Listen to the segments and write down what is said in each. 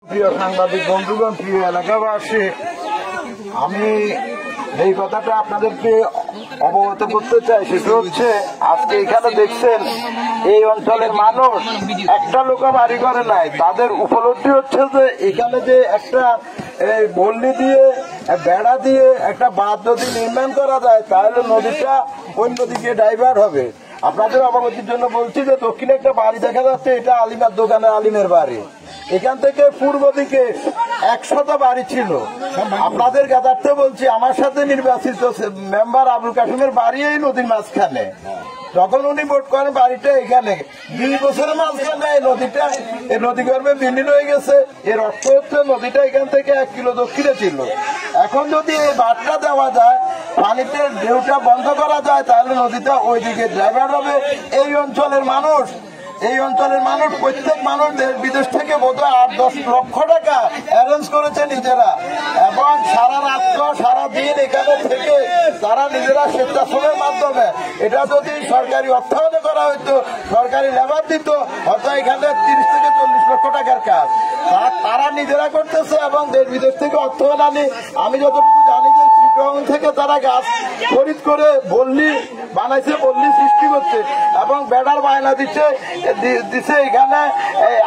প্রিয় সাংবাদিক বন্ধুগণ, প্রিয় এলাকাবাসী, আমি এই কথাটা আপনাদেরকে অবগত করতে চাই। সেটা হচ্ছে, আজকে এখানে দেখছেন এই অঞ্চলের মানুষ একটা লোক বাড়ি করে নাই। তাদের উপলব্ধি হচ্ছে যে এখানে যে একটা বল্লি দিয়ে বেড়া দিয়ে একটা বাঁধ যদি নির্মাণ করা যায় তাহলে নদীটা অন্যদিকে ডাইভার্ট হবে। আপনাদের অবগতির জন্য বলছি যে দক্ষিণে একটা বাড়ি দেখা যাচ্ছে, এটা আলিমার দোকানে আলিমের বাড়ি। এখান থেকে পূর্ব দিকে 100টা বাড়ি ছিল। আপনাদের জ্ঞাতার্থে বলছি, আমার সাথে নির্বাচিত মেম্বার আবুল কাসিমের বাড়ি এই নদীর মাঝখানে। যখন উনি ভোট করেন বাড়িটা এখানে, 2 বছরের মাঝখানে এই নদী গর্ভে বিলীন হয়ে গেছে। এর অর্থ হচ্ছে নদীটা এখান থেকে 1 কিলো দক্ষিণে ছিল। এখন যদি এই বাঁধটা দেওয়া যায়, পানিতে ঢেউটা বন্ধ করা যায়, তাহলে নদীটা ওইদিকে ড্রাইভার হবে। এই অঞ্চলের মানুষ প্রত্যেক মানুষ দেশ বিদেশ থেকে বোধহয় 8-10 লক্ষ টাকা অ্যারেঞ্জ করেছে নিজেরা, এবং সারা রাত্র সারা দিন এখানে থেকে তারা নিজেরা স্বেচ্ছাশ্রমের মাধ্যমে, এটা যদি সরকারি অর্থায়নে করা হইতো, সরকারি লেবার দিত, হয়তো এখানে 30 থেকে 40 লক্ষ টাকার কাজ তারা নিজেরা করতেছে। এবং দেশ বিদেশ থেকে অর্থায়ন আনি, আমি যতটুকু জানি যে চিটগাং থেকে তারা গাছ খরিদ করে বল্লি বানাইছে, বল্লি সৃষ্টি করছে এবং বেড়ার বায়না দিচ্ছে। এখানে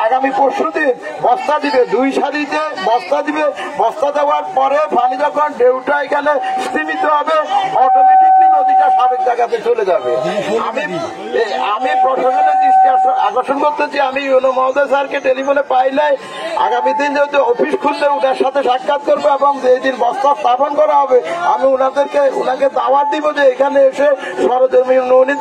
আগামী পরশুদিন বস্তা দিবে, 2 সারিতে বস্তা দিবে। বস্তা দেওয়ার পরে পানি যখন ঢেউটা এখানে সীমিত হবে, অটোমেটিকলি নদীটা সাবেক জায়গাতে চলে যাবে। আমি প্রশাসনের দৃষ্টি আকর্ষণ করতেছি। আমি ইউনো মহোদয় স্যারকে টেলিফোনে পাইলাই, আগামী দিন যেহেতু অফিস খুললে ওনার সাথে সাক্ষাৎ করবো এবং যেদিন বস্তা স্থাপন করা হবে আমি ওনাকে দাওয়াত দিব যে এখানে এসে সরজমিন উনি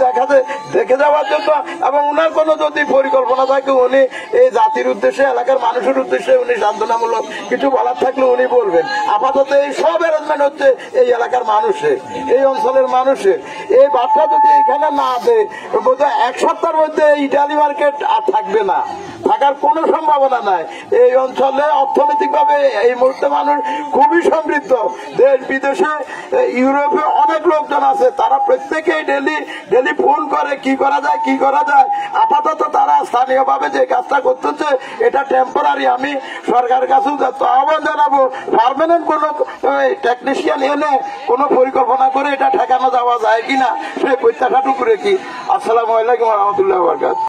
দেখে যাওয়ার জন্য, এবং ওনার কোনো যদি পরিকল্পনা থাকে উনি এই জাতির উদ্দেশ্যে, এলাকার মানুষের উদ্দেশ্যে উনি সান্ত্বনামূলক কিছু বলার থাকলে উনি বলবেন। আপাতত এই সব অ্যারেঞ্জমেন্ট হচ্ছে এই এলাকার মানুষের, এই অঞ্চলের মানুষের। এই বার্তা যদি এখানে না দেয়, বোধহয় 1 সপ্তাহের মধ্যে ইটালি মার্কেট আর থাকবে না, থাকার কোনো সম্ভাবনা নাই। এই অঞ্চলে অর্থনৈতিকভাবে এই মুহূর্তে মানুষ খুবই সমৃদ্ধ। দেশ বিদেশে ইউরোপে অনেক লোকজন আছে, তারা প্রত্যেকেই ডেলি ফোন করে কি করা যায়। আপাতত তারা স্থানীয়ভাবে যে কাজটা করতেছে এটা টেম্পোরারি। আমি সরকারের কাছে আহ্বান জানাবো, পার্মানেন্ট কোন টেকনিশিয়ান এনে কোন পরিকল্পনা করে এটা ঠেকানো যাওয়া যায় কিনা সেই প্রত্যাশাটুকু রেখি। আসসালামু আলাইকুম ওয়া রাহমাতুল্লাহি ওয়া বারাকাতুহু।